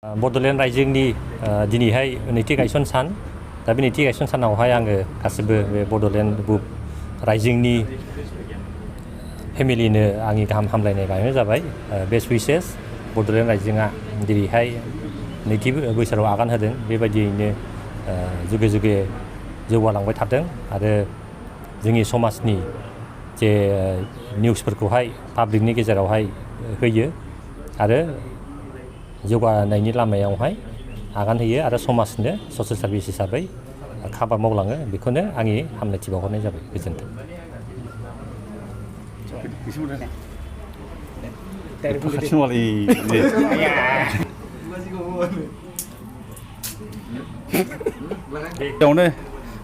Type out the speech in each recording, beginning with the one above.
बड'लेण्ड रायजोनि दिनैहाय नैथि गायसन सान दा बे नैथि गायसन सानावहाय आङो गासिबो बे बड'लेण्ड बुक रायजोनि फेमिलिनो आंनि गाहाम हामलायनाय बावहरनाय जाबाय। बेस्ट विशेस बड'लेण्ड रायजोआ दिनैहाय नैथि बोसोराव आगान होदों, बेबायदियैनो जुगे जुगे जौगालांबाय थादों आरो जोंनि समाजनि जे निउसफोरखौहाय पाब्लिकनि गेजेरावहाय होयो आरो जौगानायनि लामायावहाय आगान होयो आरो समाजनो ससियेल सार्भिस हिसाबै खामानि मावलाङो। बेखौनो आंनि हामलायथि बावहरनाय जाबाय। गोजोन्थों।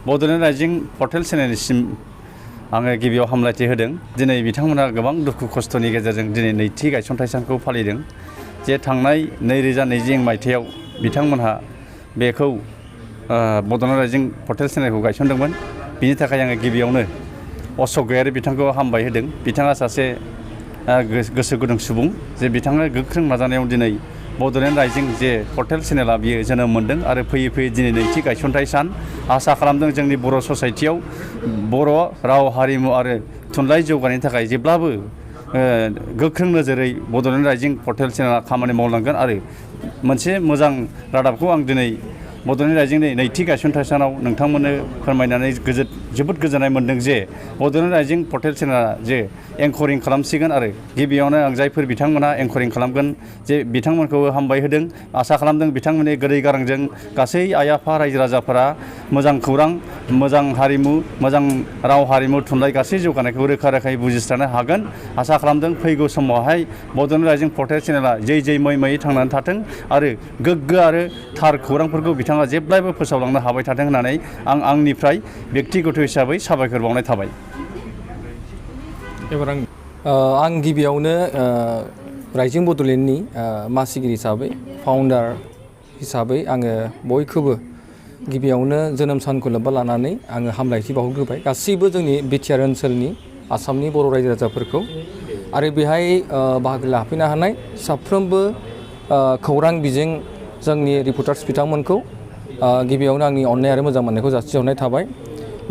बड'लेण्ड राइजिं पर्टेल चेनेलनिसिम आङो गिबियाव हामलायथि होदों। दिनै बिथांमोना गोबां दुखु खस्थ'नि गेजेरजों दिनै नैथि गायसनथाइ सानखौ फालिदों। जे थांनाय 2020 मायथाइयाव बिथांमोनहा बेखौ बड'लेण्ड राइजिं पर्टेल चेनेलखौ गायसनदोंमोन। बिनि थाखाय आङो गिबियावनो अशक गयारि बिथांखौ हामबाय होदों। बिथाङा सासे गोसो गुदुं सुबुं, जे बिथाङा गोख्रों नाजानायाव दिनै बड'लेण्ड राइजिं जे पर्टेल चेनेला बियो जोनोम मोन्दों आरो फैयै फैयै दिनै नैथि गायसनथाइ सान। आसा खालामदों जोंनि बर' ससाइटियाव बर' राव हारिमु आरो थुनलाइ जौगानायनि थाखाय जेब्लाबो गोख्रों नोजोरै बड'लेण्ड राइजिं पर्टेल चेनेला खामानि मावलांगोन आरो मोनसे मोजां रादाबखौ आं दिनै बड'लेण्ड राइजिंनि नैथि गायसनथाइ सानाव नोंथांमोननो फोरमायनानै जोबोद गोजोननाय मोन्दों जे बड'लेण्ड राइजिं पर्टेल चेनेला जे एंकरिं खालामसिगोन आरो गिबियावनो आं जायफोर बिथांमोना एंकरिं खालामगोन जे बिथांमोनखौ हामबाय होदों। आसा खालामदों बिथांमोननि गोदै गारांजों गासै आइ आफा रायजो राजाफोरा मोजां खौरां, मोजां हारिमु, मोजां राव हारिमु थुनलाइ गासै जौगानायखौ रोखा रोखायै बुजिस्रानो हागोन। आसा खालामदों फैगौ समावहाय बड'लेण्ड राइजिं पर्टेल चेनेला जै मै थांनानै थाथों आरो गोग्गो आरो थार खौरांफोरखौ बिथाङा जेब्लायबो फोसावलांनो हाबाय थाथों होननानै आं आंनिफ्राय बेक्तिगत हिसाबै साबायखर बावनाय थाबाय। आं गिबियावनो राइजिं बड'लेण्डनि मासिगिरि हिसाबै, फाउन्डार हिसाबै आङो बयखौबो गिबियावनो जोनोम सानखौ लोब्बा लानानै आङो हामलायथि बावहरग्रोबाय गासैबो जोंनि बिटिआर ओनसोलनि आसामनि बर' रायजो राजाफोरखौ आरो बेहाय बाहागो लाफैनो हानाय साफ्रोमबो खौरां बिजों जोंनि रिपर्टार्स बिथांमोनखौ गिबियावनो आंनि अननाय आरो मोजां मोननायखौ जासिहरनाय थाबाय।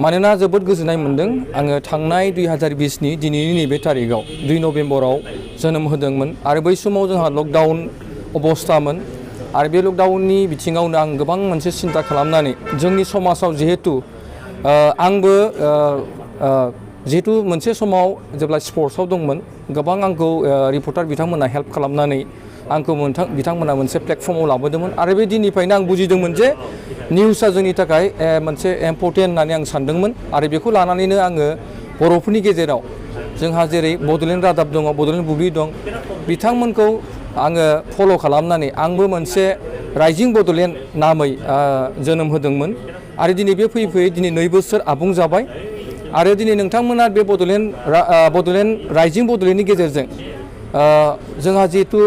मानोना जोबोद गोजोननाय मोन्दों। आङो थांनाय 2020नि दिनैनि नैबे थारिखआव 2 नभेम्बराव जोनोम होदोंमोन आरो बै समाव जोंहा लकडाउन अबस्थामोन आरो बे लकडाउननि बिथिङावनो आं गोबां मोनसे सिन्था खालामनानै जोंनि समाजाव जिहेतु आंबो जिहेतु मोनसे समाव जेब्ला स्पर्ट्सआव दंमोन, गोबां आंखौ रिपर्टार बिथांमोना हेल्प खालामनानै आंखौ बिथांमोना मोनसे प्लेटफर्माव लाबोदोंमोन आरो बे दिननिफ्रायनो आं बुजिदोंमोन जे निउसआ जोंनि थाखाय मोनसे इम्परटेन्ट होननानै आं सानदोंमोन आरो बेखौ लानानैनो आङो बर'फोरनि गेजेराव जोंहा जेरै बड'लेण्ड रादाब दङ, बड'लेण्ड बुब्लि दं, बिथांमोनखौ आङो फल' खालामनानै आंबो मोनसे राइजिं बड'लेण्ड नामै जोनोम होदोंमोन आरो दिनै बे फैयै दिनै 2 बोसोर आबुं जाबाय आरो दिनै नोंथांमोना बे बड'लेण्ड राइजिं बड'लेण्डनि गेजेरजों जोंहा जिहेतु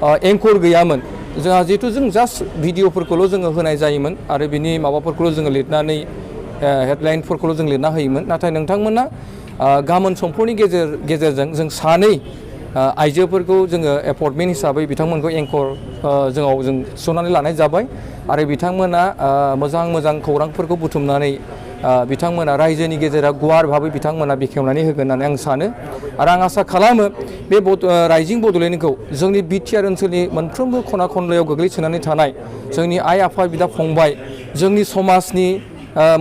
एंकर गैयामोन, जोंहा जिहेतु जों जास्ट भिडिअफोरखौल' जोङो होनाय जायोमोन आरो बिनि माबाफोरखौल' जोङो लिरनानै हेडलाइनफोरखौल' जों लिरना होयोमोन। नाथाय नोंथांमोना गामोन समफोरनि गेजेरजों जों सानै आइजोफोरखौ जोङो एपइन्टमेन्ट हिसाबै बिथांमोनखौ एंकर जों थिसननानै लानाय जाबाय आरो बिथांमोना मोजां खौरांफोरखौ बुथुमनानै बिथांमोना रायजोनि गेजेराव गुवार भाबै बिथांमोना बेखेवनानै होगोन होननानै आं सानो आरो आं आसा खालामो बे राइजिं बड'लेण्डखौ जोंनि बिटिआर ओनसोलनि मोनफ्रोमबो खना खनलायाव गोग्लैसोनानै थानाय जोंनि आइ आफा, बिदा फंबाय, जोंनि समाजनि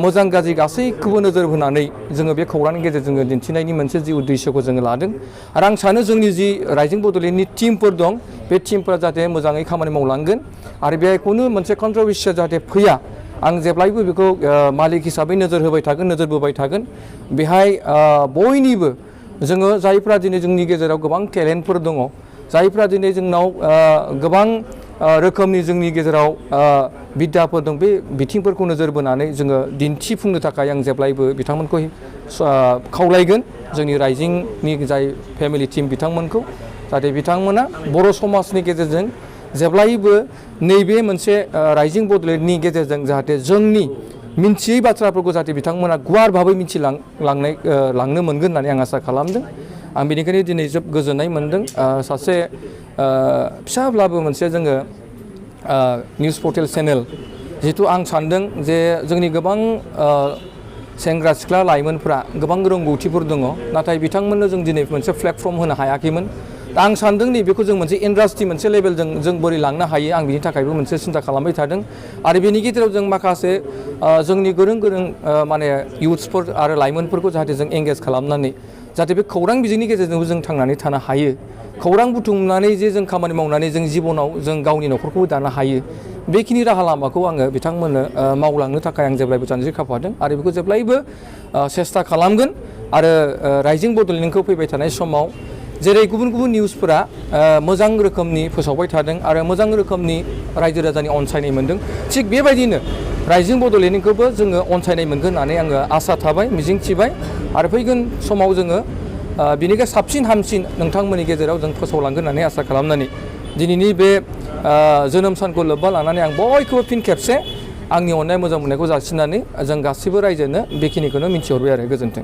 मोजां गाज्रि गासैखौबो नोजोर होनानै जोङो बे खौरांनि गेजेरजों दिन्थिनायनि मोनसे जि उद्देश्यखौ जोङो लादों आरो आं सानो जोंनि जि राइजिं बड'लेण्डनि टिमफोर दं, बे टिमफोरा जाहाथे मोजाङै खामानि मावलांगोन आरो बेखौनो मोनसे कन्ट्रभार्सिया जाहाथे फैया। आं जेब्लायबो बेखौ मालिक हिसाबै नोजोर बोबाय थागोन। बेहाय बयनिबो जोङो जायफ्रा दिनै जोंनि गेजेराव गोबां टेलेन्टफोर दङ, जायफ्रा दिनै जोंनाव गोबां रोखोमनि जोंनि गेजेराव बिद्दाफोर दं, बे बिथिंफोरखौ नोजोर बोनानै जोङो दिन्थिफुंनो थाखाय आं जेब्लायबो बिथांमोनखौ खावलायगोन, जोंनि राइजिंनि जाय फेमिलि टिम बिथांमोनखौ, जाहाथे बिथांमोना बर' समाजनि गेजेरजों जेब्लायबो नैबे मोनसे राइजिं बड'लेण्डनि गेजेरजों जाहाथे जोंनि मिन्थियै बाथ्राफोरखौ जाहाथे बिथांमोना गुवार भाबै मिथिलांनो मोनगोन होननानै आं आसा खालामदों। आं बेनिखायनो दिनै जोबोद गोजोननाय मोन्दों। सासे फिसाब्लाबो मोनसे जोङो निउस पर्टेल चेनेल जिहेतु आं सानदों जे जोंनि गोबां सेंग्रा सिख्ला लाइमोनफ्रा गोबां रोंगौथिफोर दङ नाथाय बिथांमोननो जों दिनै मोनसे प्लेटफर्म होनो हायाखैमोन दा आं सानदों नैबेखौ जों मोनसे इन्डास्ट्रि मोनसे लेभेलजों जों बोरै लांनो हायो आं बिनि थाखायबो मोनसे सिन्था खालामबाय थादों आरो बेनि गेजेराव जों माखासे जोंनि गोरों माने इउथ्सफोर आरो लाइमोनफोरखौ जाहाथे जों एंगेज खालामनानै जाहाथे बे खौरां बिजोंनि गेजेरजोंबो जों थांनानै थानो हायो खौरां बुथुमनानै जे जों खामानि मावनानै जों जिबनाव जों गावनि न'खरखौबो दानो हायो बेखिनि राहा लामाखौ आङो बिथांमोननो मावलांनो थाखाय आं जेब्लायबो जानजि खाफ्रादों आरो बेखौ जेब्लायबो सेस्था खालामगोन आरो राइजिं बड'लेण्डखौ फैबाय थानाय समाव जेरै गुबुन गुबुन निउसफोरा मोजां रोखोमनि फोसावबाय थादों आरो मोजां रोखोमनि रायजो राजानि अनसायनाय मोनदों थिग बेबायदिनो राइजिं बड'लेण्डखौबो जोङो अनसायनाय मोनगोन होननानै आङो आसा थाबाय मिजिंथिबाय आरो फैगोन समाव जोङो बिनिफ्राय साबसिन हामसिन नोंथांमोननि गेजेराव जों फोसावलांगोन होननानै आसा खालामनानै दिनैनि बे जोनोम सानखौ लोब्बा लानानै आं बयखौबो फिन खेबसे आंनि अननाय मोजां मोननायखौ जासिनानै जों गासैबो रायजोनो बेखिनिखौनो मिथिहरबाय आरो गोजोन्थों।